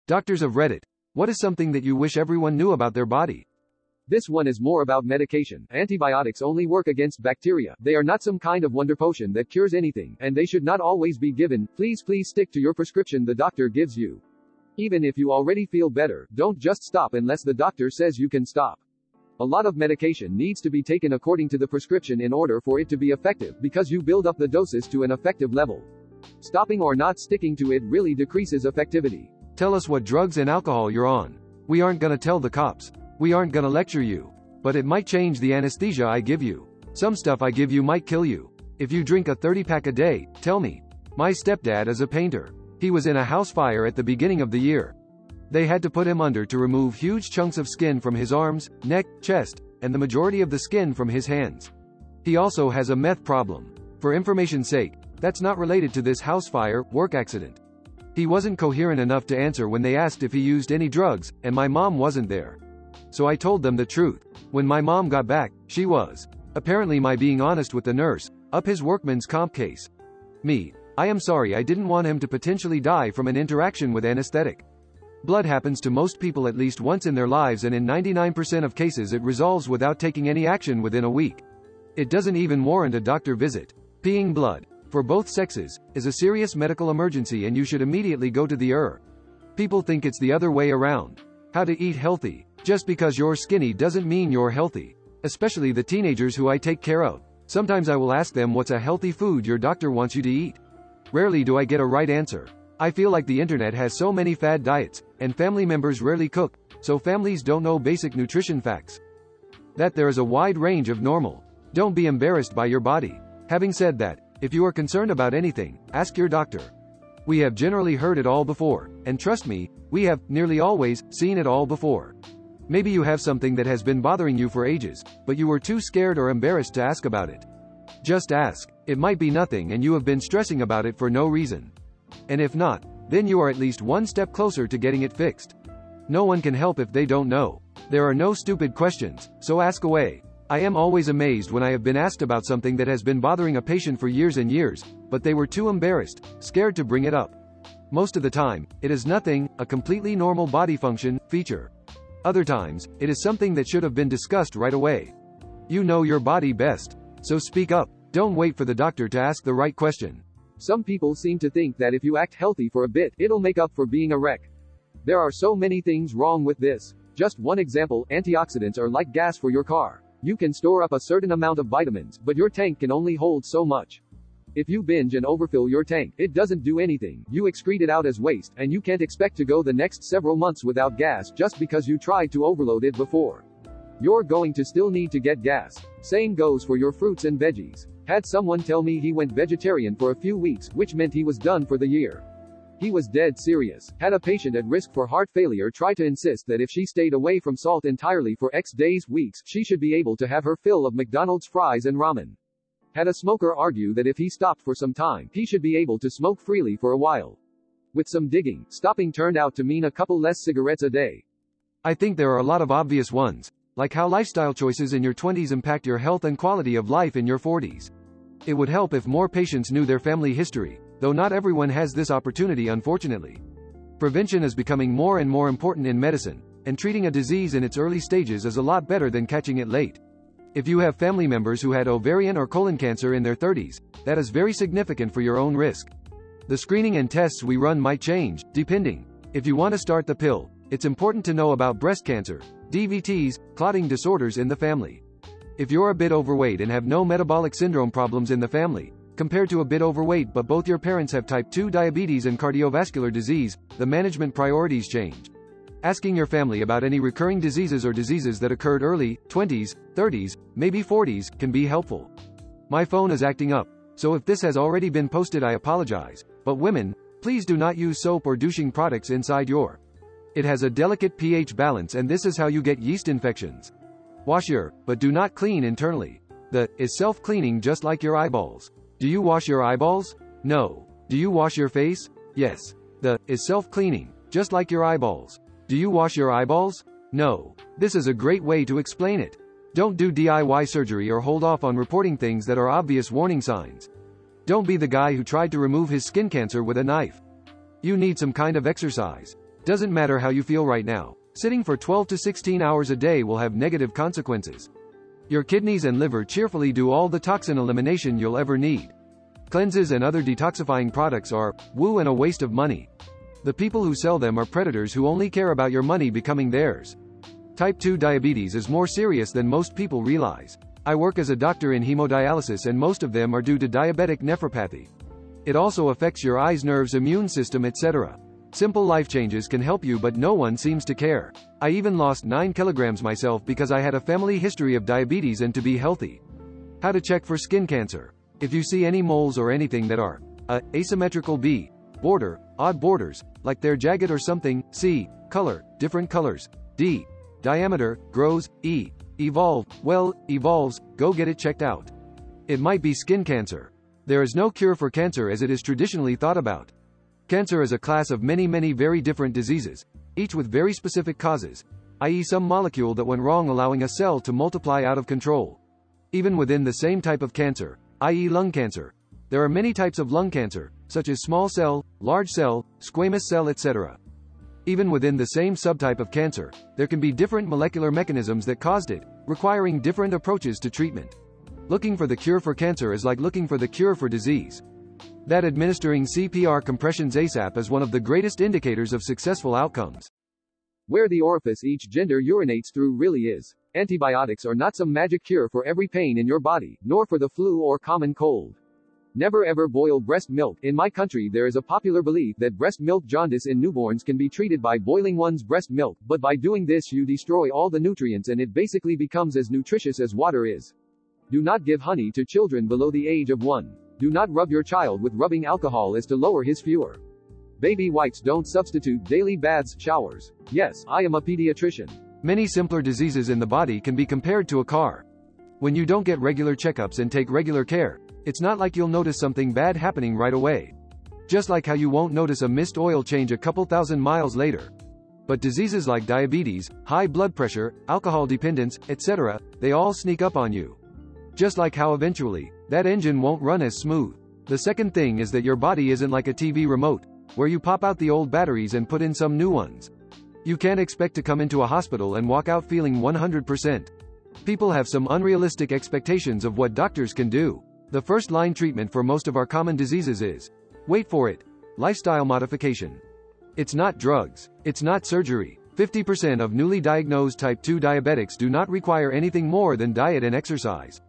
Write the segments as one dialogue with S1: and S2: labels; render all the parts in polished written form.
S1: Doctors of Reddit. What is something that you wish everyone knew about their body?
S2: This one is more about medication. Antibiotics only work against bacteria. They are not some kind of wonder potion that cures anything, and they should not always be given. Please stick to your prescription the doctor gives you. Even if you already feel better, don't just stop unless the doctor says you can stop. A lot of medication needs to be taken according to the prescription in order for it to be effective, because you build up the doses to an effective level. Stopping or not sticking to it really decreases effectivity.
S1: Tell us what drugs and alcohol you're on. We aren't gonna tell the cops. We aren't gonna lecture you. But it might change the anesthesia I give you. Some stuff I give you might kill you. If you drink a 30-pack a day, tell me. My stepdad is a painter. He was in a house fire at the beginning of the year. They had to put him under to remove huge chunks of skin from his arms, neck, chest, and the majority of the skin from his hands. He also has a meth problem. For information's sake, that's not related to this house fire, work accident. He wasn't coherent enough to answer when they asked if he used any drugs, and my mom wasn't there. So I told them the truth. When my mom got back, she was. Apparently my being honest with the nurse, up his workman's comp case. Me. I am sorry, I didn't want him to potentially die from an interaction with anesthetic. Blood happens to most people at least once in their lives, and in 99% of cases it resolves without taking any action within a week. It doesn't even warrant a doctor visit. Peeing blood, for both sexes, is a serious medical emergency and you should immediately go to the ER. People think it's the other way around. How to eat healthy. Just because you're skinny doesn't mean you're healthy. Especially the teenagers who I take care of. Sometimes I will ask them what's a healthy food your doctor wants you to eat. Rarely do I get a right answer. I feel like the internet has so many fad diets, and family members rarely cook, so families don't know basic nutrition facts. That there is a wide range of normal. Don't be embarrassed by your body. Having said that, if you are concerned about anything, ask your doctor. We have generally heard it all before, and trust me, we have, nearly always, seen it all before. Maybe you have something that has been bothering you for ages, but you were too scared or embarrassed to ask about it. Just ask. It might be nothing and you have been stressing about it for no reason. And if not, then you are at least one step closer to getting it fixed. No one can help if they don't know. There are no stupid questions, so ask away. I am always amazed when I have been asked about something that has been bothering a patient for years and years, but they were too embarrassed, scared to bring it up. Most of the time, it is nothing, a completely normal body function, feature. Other times, it is something that should have been discussed right away. You know your body best. So speak up. Don't wait for the doctor to ask the right question.
S2: Some people seem to think that if you act healthy for a bit, it'll make up for being a wreck. There are so many things wrong with this. Just one example, antioxidants are like gas for your car. You can store up a certain amount of vitamins, but your tank can only hold so much. If you binge and overfill your tank, it doesn't do anything. You excrete it out as waste, and you can't expect to go the next several months without gas just because you tried to overload it before. You're going to still need to get gas. Same goes for your fruits and veggies. Had someone tell me he went vegetarian for a few weeks, which meant he was done for the year. He was dead serious. Had a patient at risk for heart failure try to insist that if she stayed away from salt entirely for X days, weeks, she should be able to have her fill of McDonald's fries and ramen. Had a smoker argue that if he stopped for some time, he should be able to smoke freely for a while. With some digging, stopping turned out to mean a couple less cigarettes a day.
S1: I think there are a lot of obvious ones, like how lifestyle choices in your 20s impact your health and quality of life in your 40s. It would help if more patients knew their family history, though not everyone has this opportunity, unfortunately. Prevention is becoming more and more important in medicine, and treating a disease in its early stages is a lot better than catching it late. If you have family members who had ovarian or colon cancer in their 30s, that is very significant for your own risk. The screening and tests we run might change, depending. If you want to start the pill, it's important to know about breast cancer, DVTs, clotting disorders in the family. If you're a bit overweight and have no metabolic syndrome problems in the family, compared to a bit overweight but both your parents have type 2 diabetes and cardiovascular disease, the management priorities change. Asking your family about any recurring diseases or diseases that occurred early, 20s, 30s, maybe 40s, can be helpful. My phone is acting up, so if this has already been posted I apologize, but women, please do not use soap or douching products inside your. It has a delicate pH balance and this is how you get yeast infections. Wash your, but do not clean internally. The is self-cleaning just like your eyeballs. Do you wash your eyeballs? No. Do you wash your face? Yes. The is self-cleaning, just like your eyeballs. Do you wash your eyeballs? No. This is a great way to explain it. Don't do DIY surgery or hold off on reporting things that are obvious warning signs. Don't be the guy who tried to remove his skin cancer with a knife. You need some kind of exercise. Doesn't matter how you feel right now. Sitting for 12 to 16 hours a day will have negative consequences. Your kidneys and liver cheerfully do all the toxin elimination you'll ever need. Cleanses and other detoxifying products are, woo, and a waste of money. The people who sell them are predators who only care about your money becoming theirs. Type 2 diabetes is more serious than most people realize. I work as a doctor in hemodialysis and most of them are due to diabetic nephropathy. It also affects your eyes, nerves, immune system, etc. Simple life changes can help you, but no one seems to care. I even lost 9 kilograms myself because I had a family history of diabetes and to be healthy. How to check for skin cancer. If you see any moles or anything that are A. Asymmetrical, B. Border, odd borders, like they're jagged or something, C. Color, different colors, D. Diameter, grows, E. Evolve, well, evolves, go get it checked out. It might be skin cancer. There is no cure for cancer as it is traditionally thought about. Cancer is a class of many very different diseases, each with very specific causes, i.e. some molecule that went wrong allowing a cell to multiply out of control. Even within the same type of cancer, i.e. lung cancer, there are many types of lung cancer, such as small cell, large cell, squamous cell, etc. Even within the same subtype of cancer, there can be different molecular mechanisms that caused it, requiring different approaches to treatment. Looking for the cure for cancer is like looking for the cure for disease. That administering CPR compressions ASAP is one of the greatest indicators of successful outcomes.
S2: Where the orifice each gender urinates through really is. Antibiotics are not some magic cure for every pain in your body, nor for the flu or common cold. Never ever boil breast milk. In my country there is a popular belief that breast milk jaundice in newborns can be treated by boiling one's breast milk, but by doing this you destroy all the nutrients and it basically becomes as nutritious as water is. Do not give honey to children below the age of 1. Do not rub your child with rubbing alcohol as to lower his furor. Baby wipes don't substitute daily baths, showers. Yes, I am a pediatrician.
S1: Many simpler diseases in the body can be compared to a car. When you don't get regular checkups and take regular care, it's not like you'll notice something bad happening right away. Just like how you won't notice a missed oil change a couple thousand miles later. But diseases like diabetes, high blood pressure, alcohol dependence, etc., they all sneak up on you. Just like how eventually, that engine won't run as smooth. The second thing is that your body isn't like a TV remote, where you pop out the old batteries and put in some new ones. You can't expect to come into a hospital and walk out feeling 100%. People have some unrealistic expectations of what doctors can do. The first line treatment for most of our common diseases is, wait for it, lifestyle modification. It's not drugs. It's not surgery. 50% of newly diagnosed type 2 diabetics do not require anything more than diet and exercise.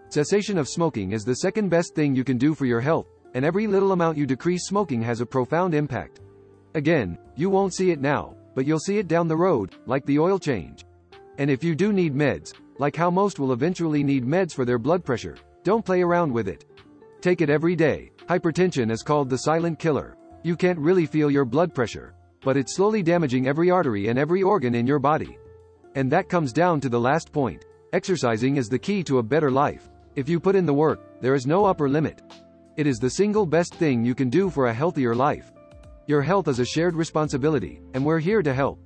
S1: Cessation of smoking is the second best thing you can do for your health, and every little amount you decrease smoking has a profound impact. Again, you won't see it now, but you'll see it down the road, like the oil change. And if you do need meds, like how most will eventually need meds for their blood pressure, don't play around with it. Take it every day. Hypertension is called the silent killer. You can't really feel your blood pressure, but it's slowly damaging every artery and every organ in your body. And that comes down to the last point. Exercising is the key to a better life. If you put in the work, there is no upper limit. It is the single best thing you can do for a healthier life. Your health is a shared responsibility, and we're here to help.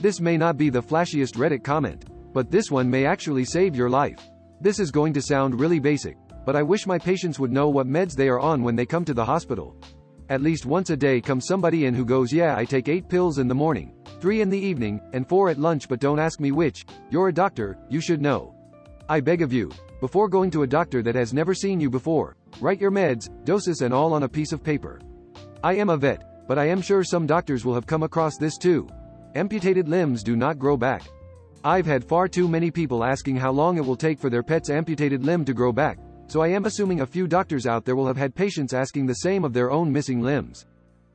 S1: This may not be the flashiest Reddit comment, but this one may actually save your life. This is going to sound really basic, but I wish my patients would know what meds they are on when they come to the hospital. At least once a day comes somebody in who goes, yeah, I take 8 pills in the morning, 3 in the evening, and 4 at lunch, but don't ask me which. You're a doctor, you should know. I beg of you, before going to a doctor that has never seen you before, write your meds, doses and all on a piece of paper. I am a vet, but I am sure some doctors will have come across this too. Amputated limbs do not grow back. I've had far too many people asking how long it will take for their pet's amputated limb to grow back, so I am assuming a few doctors out there will have had patients asking the same of their own missing limbs.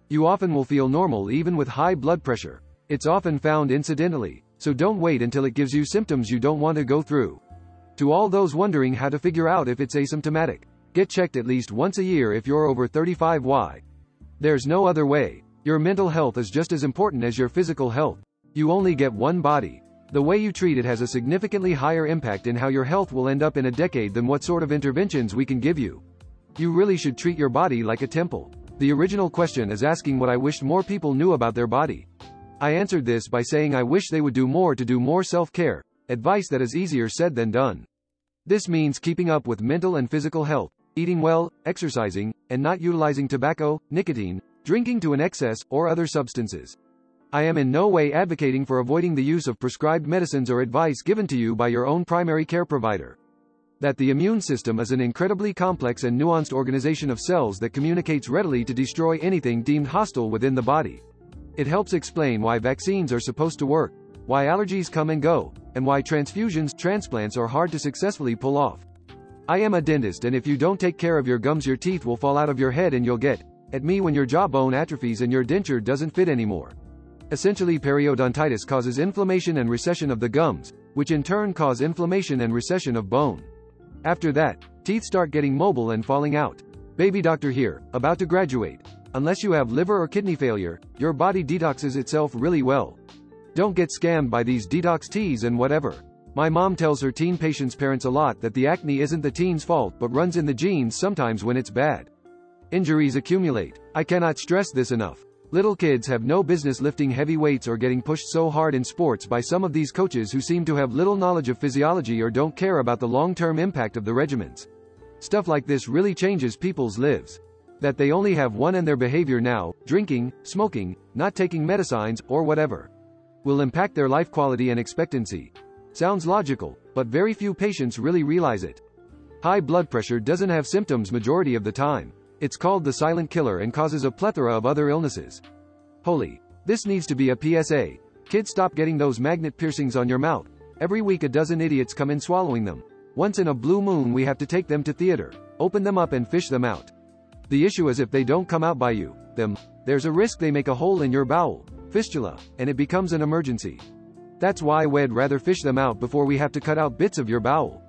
S1: You often will feel normal even with high blood pressure. It's often found incidentally, so don't wait until it gives you symptoms you don't want to go through. To all those wondering how to figure out if it's asymptomatic, get checked at least once a year if you're over 35. Why? There's no other way. Your mental health is just as important as your physical health. You only get one body. The way you treat it has a significantly higher impact in how your health will end up in a decade than what sort of interventions we can give you. You really should treat your body like a temple. The original question is asking what I wished more people knew about their body. I answered this by saying I wish they would do more self-care, advice that is easier said than done. This means keeping up with mental and physical health, eating well, exercising, and not utilizing tobacco, nicotine, drinking to an excess, or other substances. I am in no way advocating for avoiding the use of prescribed medicines or advice given to you by your own primary care provider. That the immune system is an incredibly complex and nuanced organization of cells that communicates readily to destroy anything deemed hostile within the body. It helps explain why vaccines are supposed to work, why allergies come and go, and why transplants are hard to successfully pull off. I am a dentist, and if you don't take care of your gums, your teeth will fall out of your head and you'll get at me when your jawbone atrophies and your denture doesn't fit anymore. Essentially, periodontitis causes inflammation and recession of the gums, which in turn cause inflammation and recession of bone. After that, teeth start getting mobile and falling out. Baby doctor here, about to graduate. Unless you have liver or kidney failure, your body detoxes itself really well. Don't get scammed by these detox teas and whatever. My mom tells her teen patients' parents a lot that the acne isn't the teen's fault but runs in the genes sometimes when it's bad. Injuries accumulate. I cannot stress this enough. Little kids have no business lifting heavy weights or getting pushed so hard in sports by some of these coaches who seem to have little knowledge of physiology or don't care about the long-term impact of the regimens. Stuff like this really changes people's lives. That they only have one and their behavior now, drinking, smoking, not taking medicines, or whatever, will impact their life quality and expectancy. Sounds logical, but very few patients really realize it. High blood pressure doesn't have symptoms majority of the time. It's called the silent killer and causes a plethora of other illnesses. Holy. This needs to be a PSA. Kids, stop getting those magnet piercings on your mouth. Every week a dozen idiots come in swallowing them. Once in a blue moon we have to take them to theater, open them up and fish them out. The issue is if they don't come out by you, there's a risk they make a hole in your bowel, fistula, and it becomes an emergency. That's why we'd rather fish them out before we have to cut out bits of your bowel.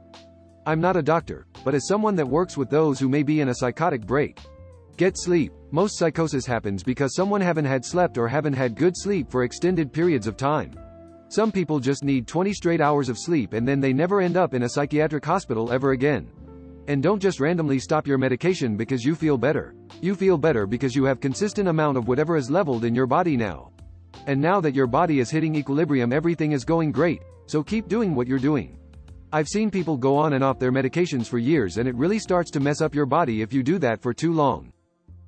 S1: I'm not a doctor, but as someone that works with those who may be in a psychotic break. Get sleep. Most psychosis happens because someone haven't had slept or haven't had good sleep for extended periods of time. Some people just need 20 straight hours of sleep and then they never end up in a psychiatric hospital ever again. And don't just randomly stop your medication because you feel better. You feel better because you have consistent amount of whatever is leveled in your body now. And now that your body is hitting equilibrium, everything is going great, so keep doing what you're doing. I've seen people go on and off their medications for years and it really starts to mess up your body if you do that for too long.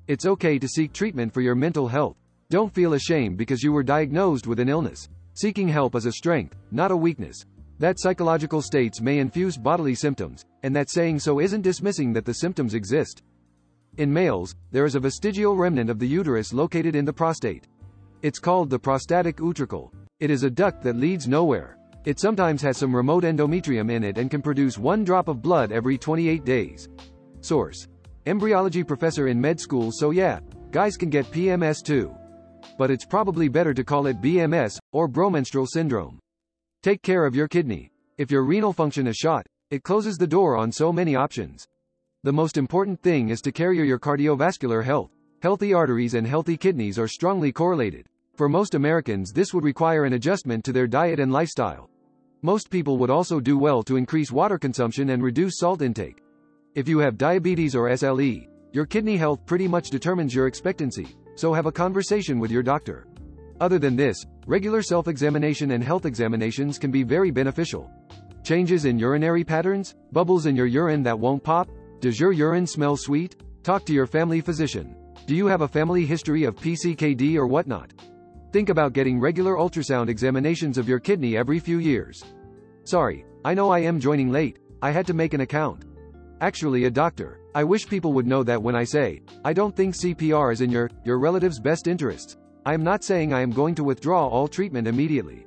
S1: It's okay to seek treatment for your mental health. Don't feel ashamed because you were diagnosed with an illness. Seeking help is a strength, not a weakness. That psychological states may infuse bodily symptoms, and that saying so isn't dismissing that the symptoms exist. In males, there is a vestigial remnant of the uterus located in the prostate. It's called the prostatic utricle. It is a duct that leads nowhere. It sometimes has some remote endometrium in it and can produce 1 drop of blood every 28 days. Source: embryology professor in med school. So yeah, guys can get PMS too. But it's probably better to call it BMS, or bromenstrual syndrome. Take care of your kidney. If your renal function is shot, it closes the door on so many options. The most important thing is to carry your cardiovascular health. Healthy arteries and healthy kidneys are strongly correlated. For most Americans, this would require an adjustment to their diet and lifestyle. Most people would also do well to increase water consumption and reduce salt intake. If you have diabetes or SLE, your kidney health pretty much determines your expectancy, so have a conversation with your doctor. Other than this, regular self-examination and health examinations can be very beneficial. Changes in urinary patterns? Bubbles in your urine that won't pop? Does your urine smell sweet? Talk to your family physician. Do you have a family history of PCKD or whatnot? Think about getting regular ultrasound examinations of your kidney every few years. Sorry, I know I am joining late. I had to make an account. Actually, a doctor. I wish people would know that when I say, I don't think CPR is in your relative's best interests. I am not saying I am going to withdraw all treatment immediately.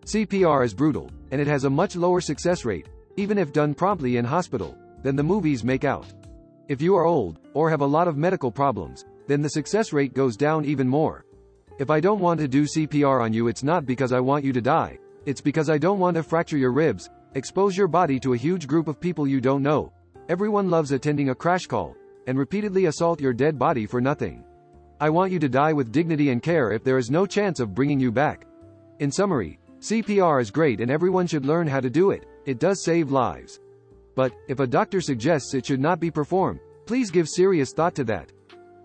S1: CPR is brutal, and it has a much lower success rate, even if done promptly in hospital, than the movies make out. If you are old, or have a lot of medical problems, then the success rate goes down even more. If I don't want to do CPR on you, it's not because I want you to die. It's because I don't want to fracture your ribs, expose your body to a huge group of people you don't know. Everyone loves attending a crash call, and repeatedly assault your dead body for nothing. I want you to die with dignity and care if there is no chance of bringing you back. In summary, CPR is great and everyone should learn how to do it. It does save lives. But, if a doctor suggests it should not be performed, please give serious thought to that.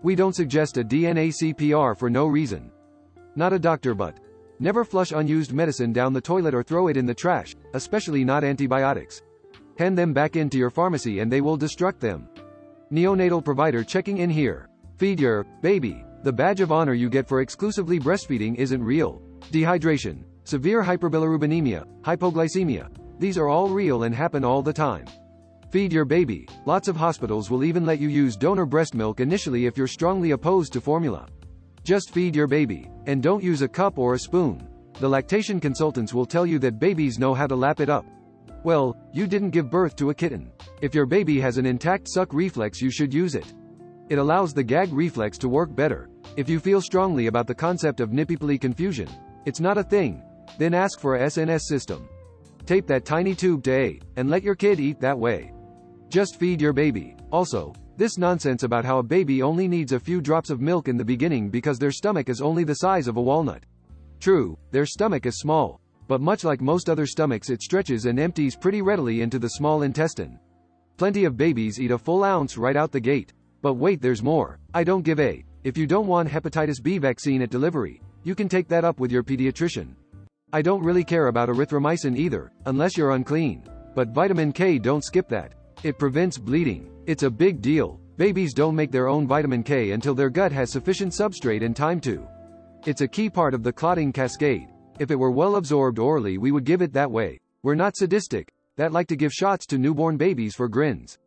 S1: We don't suggest a DNA CPR for no reason. Not a doctor, but never flush unused medicine down the toilet or throw it in the trash, especially not antibiotics. Hand them back into your pharmacy and they will destruct them. Neonatal provider checking in here. Feed your baby. The badge of honor you get for exclusively breastfeeding isn't real. Dehydration, severe hyperbilirubinemia, hypoglycemia. These are all real and happen all the time. Feed your baby. Lots of hospitals will even let you use donor breast milk initially if you're strongly opposed to formula. Just feed your baby. And don't use a cup or a spoon. The lactation consultants will tell you that babies know how to lap it up. Well, you didn't give birth to a kitten. If your baby has an intact suck reflex, you should use it. It allows the gag reflex to work better. If you feel strongly about the concept of nippy confusion, it's not a thing, then ask for a SNS system. Tape that tiny tube to A, and let your kid eat that way. Just feed your baby. Also, this nonsense about how a baby only needs a few drops of milk in the beginning because their stomach is only the size of a walnut. True, their stomach is small, but much like most other stomachs, it stretches and empties pretty readily into the small intestine. Plenty of babies eat a full ounce right out the gate. But wait, there's more. I don't give a. If you don't want hepatitis B vaccine at delivery, you can take that up with your pediatrician. I don't really care about erythromycin either, unless you're unclean. But vitamin K, don't skip that. It prevents bleeding. It's a big deal. Babies don't make their own vitamin K until their gut has sufficient substrate and time to. It's a key part of the clotting cascade. If it were well absorbed orally, we would give it that way. We're not sadistic, that like to give shots to newborn babies for grins.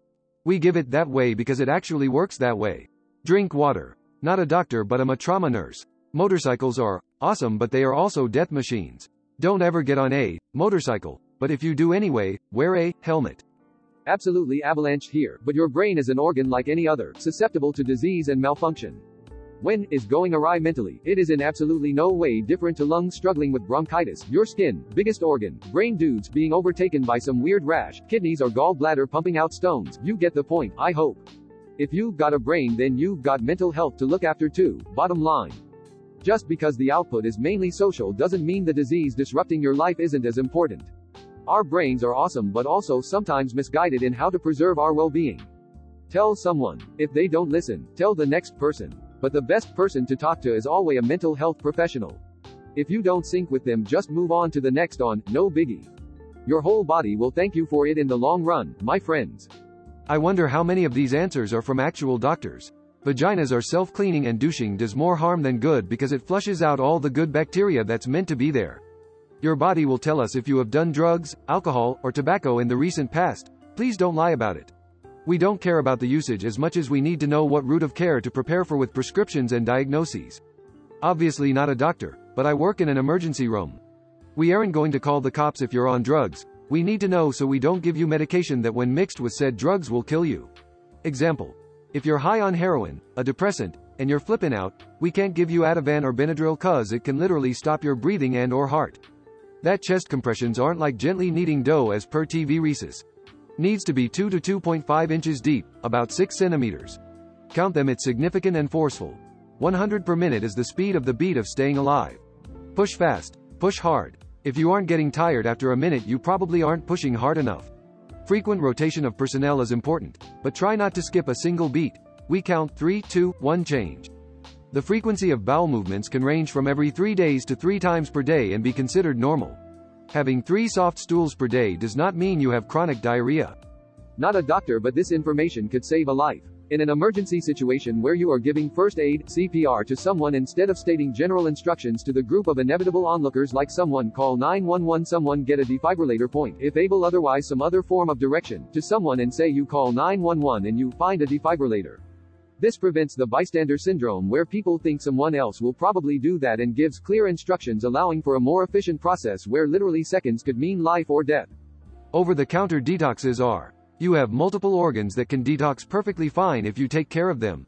S1: We give it that way because it actually works that way. Drink water. Not a doctor but I'm a trauma nurse. Motorcycles are awesome, but they are also death machines. Don't ever get on a motorcycle, but if you do anyway, wear a helmet.
S2: Absolutely avalanche here, but your brain is an organ like any other, susceptible to disease and malfunction. When is going awry mentally, it is in absolutely no way different to lungs struggling with bronchitis, your skin, biggest organ, brain dudes being overtaken by some weird rash, kidneys or gallbladder pumping out stones. You get the point, I hope. If you've got a brain, then you've got mental health to look after too, bottom line. Just because the output is mainly social doesn't mean the disease disrupting your life isn't as important. Our brains are awesome but also sometimes misguided in how to preserve our well-being. Tell someone. If they don't listen, tell the next person. But the best person to talk to is always a mental health professional. If you don't sync with them, just move on to the next on, no biggie. Your whole body will thank you for it in the long run, my friends.
S1: I wonder how many of these answers are from actual doctors. Vaginas are self-cleaning and douching does more harm than good because it flushes out all the good bacteria that's meant to be there. Your body will tell us if you have done drugs, alcohol, or tobacco in the recent past. Please don't lie about it. We don't care about the usage as much as we need to know what route of care to prepare for with prescriptions and diagnoses. Obviously not a doctor, but I work in an emergency room. We aren't going to call the cops if you're on drugs. We need to know so we don't give you medication that when mixed with said drugs will kill you. Example. If you're high on heroin, a depressant, and you're flipping out, we can't give you Ativan or Benadryl cause it can literally stop your breathing and or heart. That chest compressions aren't like gently kneading dough as per TV Rhesus. Needs to be 2 to 2.5 inches deep, about 6 centimeters. Count them, it's significant and forceful. 100 per minute is the speed of the beat of staying alive. Push fast, push hard. If you aren't getting tired after a minute, you probably aren't pushing hard enough. Frequent rotation of personnel is important, but try not to skip a single beat. We count 3, 2, 1 change. The frequency of bowel movements can range from every 3 days to 3 times per day and be considered normal. Having 3 soft stools per day does not mean you have chronic diarrhea.
S2: Not a doctor, but this information could save a life. In an emergency situation where you are giving first aid, CPR to someone instead of stating general instructions to the group of inevitable onlookers like someone call 911, someone get a defibrillator point, if able, otherwise some other form of direction, to someone and say you call 911 and you find a defibrillator. This prevents the bystander syndrome where people think someone else will probably do that and gives clear instructions, allowing for a more efficient process where literally seconds could mean life or death.
S1: Over-the-counter detoxes are. You have multiple organs that can detox perfectly fine if you take care of them.